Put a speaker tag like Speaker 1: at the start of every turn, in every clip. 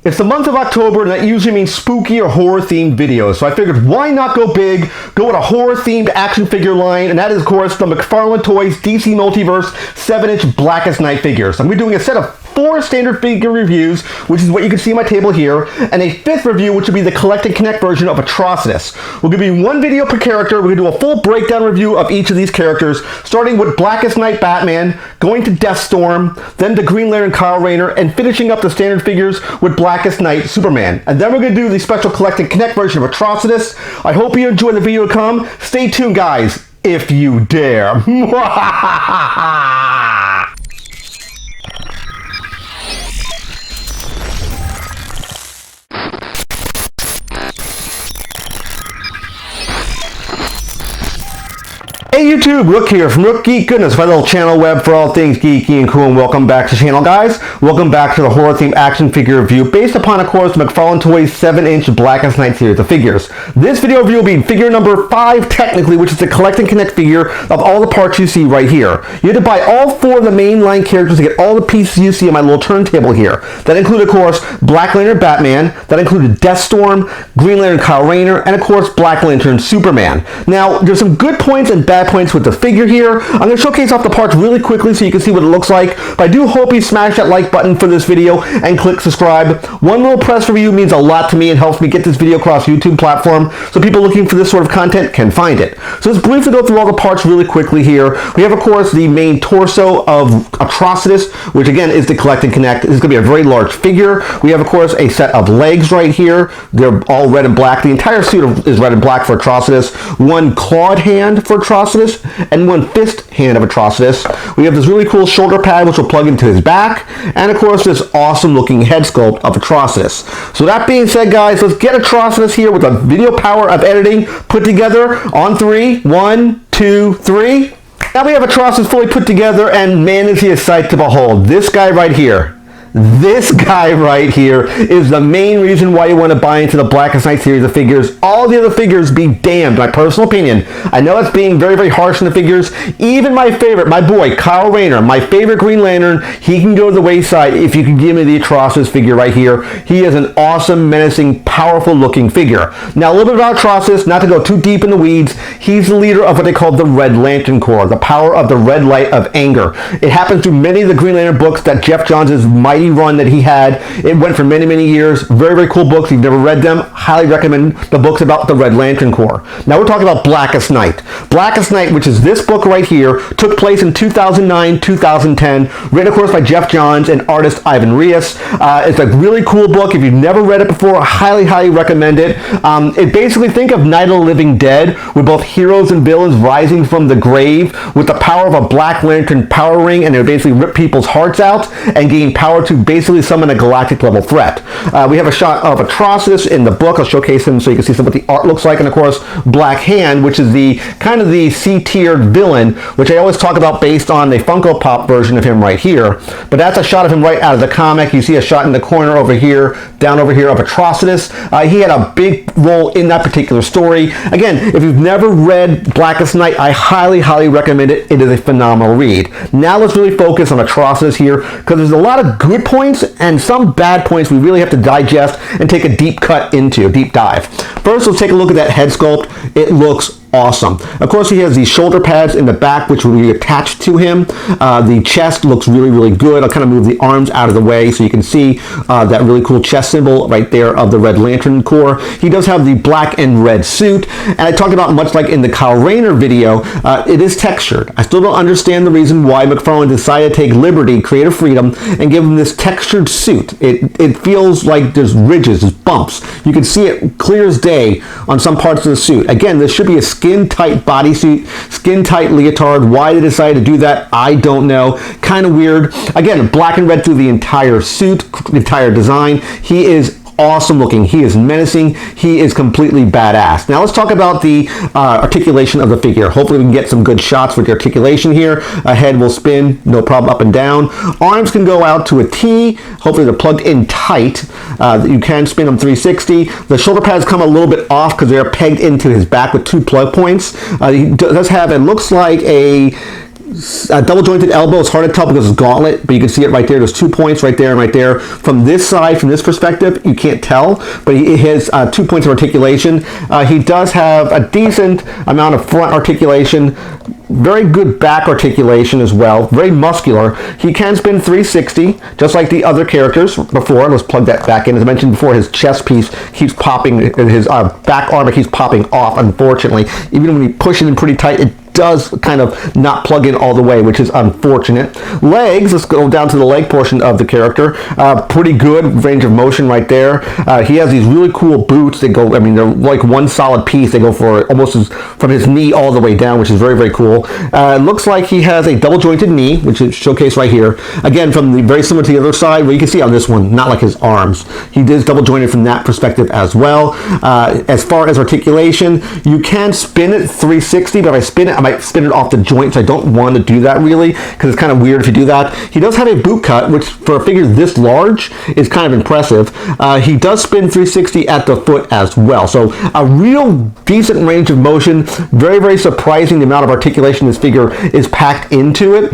Speaker 1: It's the month of October, and that usually means spooky or horror-themed videos. So I figured, why not go big, go with a horror-themed action figure line, and that is, of course, the Mcfarlane Toys DC Multiverse 7-inch Blackest Night figures. I'm doing a set of 4 standard figure reviews, which is what you can see on my table here, and a 5th review, which will be the Collect-N-Connect version of Atrocitus. We'll give you 1 video per character. We're going to do a full breakdown review of each of these characters, starting with Blackest Night Batman, going to Deathstorm, then to Green Lantern Kyle Rayner, and finishing up the standard figures with Blackest Night Superman. And then we're going to do the special Collect-N-Connect version of Atrocitus. I hope you enjoy the video to come. Stay tuned, guys, if you dare. Hey YouTube, Rook here from Rook Geek Goodness, my little channel web for all things geeky and cool, and welcome back to the channel, guys. Welcome back to the horror-themed action figure review based upon, of course, Mcfarlane Toys 7-inch Blackest Night series of figures. This video review will be figure number 5, technically, which is the Collect-N-Connect figure of all the parts you see right here. You have to buy all 4 of the mainline characters to get all the pieces you see on my little turntable here. That include, of course, Black Lantern Batman, that included Deathstorm, Green Lantern Kyle Rayner, and, of course, Black Lantern Superman. Now, there's some good points and bad points with the figure here. I'm going to showcase off the parts really quickly so you can see what it looks like, but I do hope you smash that like button for this video and click subscribe. One little press review means a lot to me and helps me get this video across YouTube platform so people looking for this sort of content can find it. So let's briefly go through all the parts really quickly here. We have, of course, the main torso of Atrocitus, which again is the Collect-N-Connect. This is going to be a very large figure. We have, of course, a set of legs right here. They're all red and black. The entire suit is red and black for Atrocitus. 1 clawed hand for Atrocitus, and 1 fist hand of Atrocitus. We have this really cool shoulder pad which will plug into his back, and of course this awesome looking head sculpt of Atrocitus. So that being said, guys, let's get Atrocitus here with the video power of editing put together on 3. 1, 2, 3. Now we have Atrocitus fully put together, and man, is he a sight to behold. This guy right here. This guy right here is the main reason why you want to buy into the Blackest Night series of figures. All the other figures be damned, my personal opinion. I know it's being very, very harsh on the figures. Even my favorite, my boy, Kyle Rayner, my favorite Green Lantern, he can go to the wayside if you can give me the Atrocitus figure right here. He is an awesome, menacing, powerful looking figure. Now, a little bit about Atrocitus, not to go too deep in the weeds. He's the leader of what they call the Red Lantern Corps, the power of the red light of anger. It happens through many of the Green Lantern books that Jeff Johns' mighty run that he had. It went for many, many years. Very, very cool books. If you've never read them, highly recommend the books about the Red Lantern Corps. Now we're talking about Blackest Night. Blackest Night, which is this book right here, took place in 2009-2010, written, of course, by Jeff Johns and artist Ivan Reis. It's a really cool book. If you've never read it before, I highly, highly recommend it. It basically, think of Night of the Living Dead, with both heroes and villains rising from the grave with the power of a Black Lantern power ring, and they basically rip people's hearts out and gain power to basically summon a galactic level threat. We have a shot of Atrocitus in the book. I'll showcase him so you can see some what the art looks like, and of course Black Hand, which is the kind of the C-tiered villain, which I always talk about based on the Funko Pop version of him right here. But that's a shot of him right out of the comic. You see a shot in the corner over here, down over here, of Atrocitus. He had a big role in that particular story. Again, if you've never read Blackest Night, I highly, highly recommend it. It is a phenomenal read. Now let's really focus on Atrocitus here, because there's a lot of good points and some bad points we really have to digest and take a deep cut into, a deep dive. First, let's take a look at that head sculpt. It looks awesome. Of course, he has these shoulder pads in the back which will be attached to him. The chest looks really, really good. I'll kind of move the arms out of the way so you can see that really cool chest symbol right there of the Red Lantern Corps. He does have the black and red suit, and I talked about, much like in the Kyle Rayner video, it is textured. I still don't understand the reason why Mcfarlane decided to take liberty, creative freedom, and give him this textured suit. It feels like there's ridges, there's bumps. You can see it clear as day on some parts of the suit. Again, this should be a skin-tight bodysuit, skin-tight leotard. Why they decided to do that, I don't know. Kind of weird. Again, black and red through the entire suit, the entire design. He is awesome looking. He is menacing. He is completely badass. Now let's talk about the articulation of the figure. Hopefully we can get some good shots with the articulation here. A head will spin, no problem, up and down. Arms can go out to a T. Hopefully they're plugged in tight. You can spin them 360. The shoulder pads come a little bit off because they're pegged into his back with 2 plug points. He does have, it looks like a double jointed elbow. It's hard to tell because it's gauntlet, but you can see it right there. There's 2 points right there and right there. From this side, from this perspective, you can't tell, but he has 2 points of articulation. He does have a decent amount of front articulation, very good back articulation as well, very muscular. He can spin 360, just like the other characters before. Let's plug that back in. As I mentioned before, his chest piece keeps popping, his back armor keeps popping off, unfortunately. Even when you push it in pretty tight, it does kind of not plug in all the way, which is unfortunate. Legs, let's go down to the leg portion of the character. Pretty good range of motion right there. He has these really cool boots that go, I mean, they're like one solid piece. They go for almost from his knee all the way down, which is very, very cool. It looks like he has a double jointed knee, which is showcased right here. Again, from the very similar to the other side, where you can see on this one, not like his arms. He is double jointed from that perspective as well. As far as articulation, you can spin it 360, but if I spin it, I might spin it off the joints. I don't want to do that really, because it's kind of weird if you do that. He does have a boot cut, which for a figure this large is kind of impressive. He does spin 360 at the foot as well. So a real decent range of motion. Very, very surprising the amount of articulation this figure is packed into it.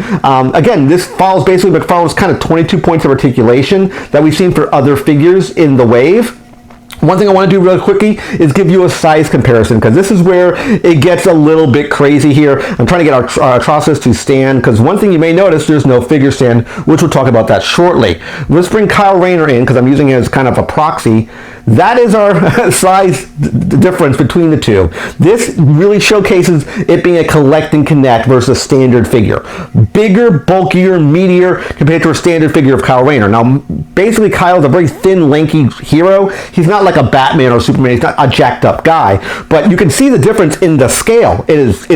Speaker 1: Again, this follows basically Mcfarlane's kind of 22 points of articulation that we've seen for other figures in the wave. One thing I want to do real quickly is give you a size comparison, because this is where it gets a little bit crazy here. I'm trying to get our Atrocitus to stand, because one thing you may notice, there's no figure stand, which we'll talk about that shortly. Let's bring Kyle Rayner in, because I'm using it as kind of a proxy. That is our size difference between the two. This really showcases it being a Collect-N-Connect versus a standard figure. Bigger, bulkier, meatier compared to a standard figure of Kyle Rayner. Now, basically, Kyle's a very thin, lanky hero. He's not like a Batman or Superman. He's not a jacked up guy. But you can see the difference in the scale. It is,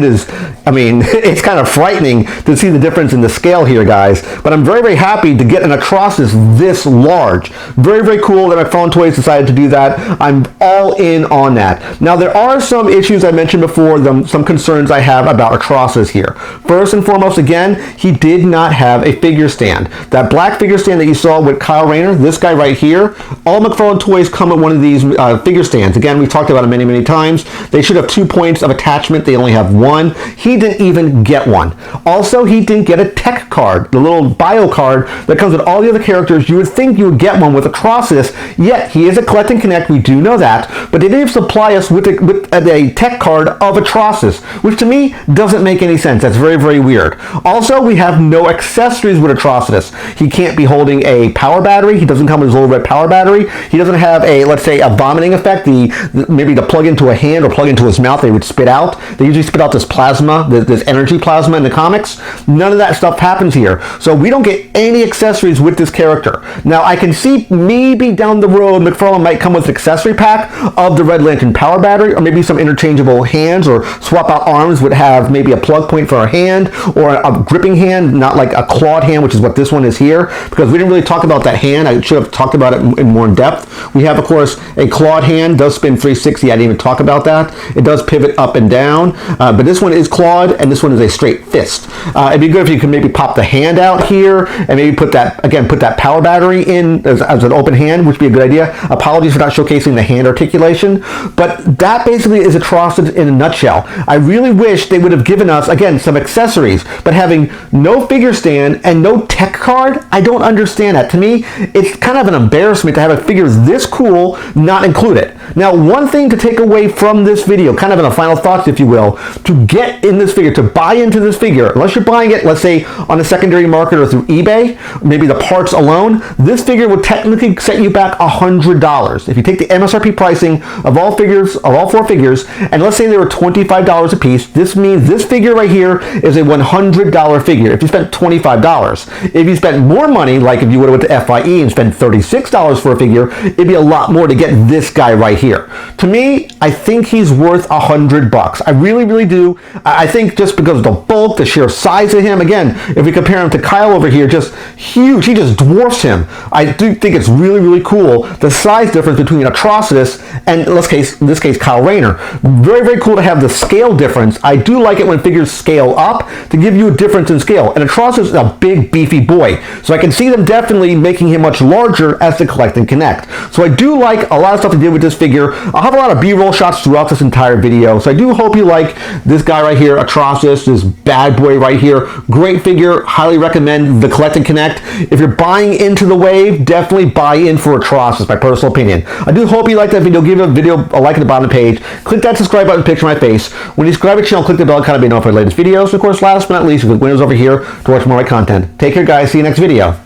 Speaker 1: I mean, it's kind of frightening to see the difference in the scale here, guys. But I'm very, very happy to get an Atrocitus this large. Very, very cool that Mcfarlane Toys decided to do that. I'm all in on that. Now, there are some issues I mentioned before, some concerns I have about Atrocitus here. First and foremost, again, he did not have a figure stand. That black figure stand that you saw with Kyle Rayner, this guy right here, all Mcfarlane Toys come with one of these figure stands. Again, we've talked about it many, many times. They should have 2 points of attachment. They only have one. He didn't even get one. Also, he didn't get a tech card, the little bio card that comes with all the other characters. You would think you would get one with Atrocitus, yet he is a Collect-N-Connect. We do know that, but they didn't supply us with a tech card of Atrocitus, which to me doesn't make any sense. That's very, very weird. Also, we have no accessories with Atrocitus. He can't be holding a power battery. He doesn't come with his little red power battery. He doesn't have a, let's say, a vomiting effect, maybe to plug into a hand or plug into his mouth they would spit out. They usually spit out this plasma, this energy plasma in the comics. None of that stuff happens here. So we don't get any accessories with this character. Now, I can see maybe down the road Mcfarlane might come with an accessory pack of the Red Lantern power battery, or maybe some interchangeable hands, or swap out arms would have maybe a plug point for a hand, or a gripping hand, not like a clawed hand, which is what this one is here, because we didn't really talk about that hand. I should have talked about it in more in depth. We have, of course, a clawed hand, does spin 360. I didn't even talk about that. It does pivot up and down, but this one is clawed, and this one is a straight fist. It'd be good if you could maybe pop the hand out here, and maybe put that power battery in as an open hand, which would be a good idea. Apologies for not showcasing the hand articulation, but that basically is Atrocitus in a nutshell. I really wish they would have given us, again, some accessories, but having no figure stand and no tech card, I don't understand that. To me, it's kind of an embarrassment to have a figure this cool not included. Now, one thing to take away from this video, kind of in a final thoughts, if you will, to get in this figure, to buy into this figure, unless you're buying it, let's say, on a secondary market or through eBay, maybe the parts alone, this figure would technically set you back $100. If you take the MSRP pricing of all four figures, and let's say they were $25 a piece, this means this figure right here is a $100 figure if you spent $25. If you spent more money, like if you would have went to FYE and spent $36 for a figure, it'd be a lot more to get this guy right here. To me, I think he's worth $100. I really, really do. I think just because of the bulk, the sheer size of him, again, if we compare him to Kyle over here, just huge. He just dwarfs him. I do think it's really, really cool, the size difference between Atrocitus and, in this case, Kyle Rayner. Very, very cool to have the scale difference. I do like it when figures scale up to give you a difference in scale. And Atrocitus is a big, beefy boy. So I can see them definitely making him much larger as the Collect-N-Connect. So I do like like a lot of stuff I did with this figure. I'll have a lot of B-roll shots throughout this entire video. So I do hope you like this guy right here, Atrocitus, this bad boy right here. Great figure. Highly recommend the Collect-N-Connect. If you're buying into the wave, definitely buy in for Atrocitus, my personal opinion. I do hope you like that video. Give a video a like at the bottom of the page. Click that subscribe button, picture my face. When you subscribe to the channel, click the bell icon to be notified of the latest videos. And of course, last but not least, click windows over here to watch more of my content. Take care, guys. See you next video.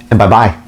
Speaker 1: And bye-bye.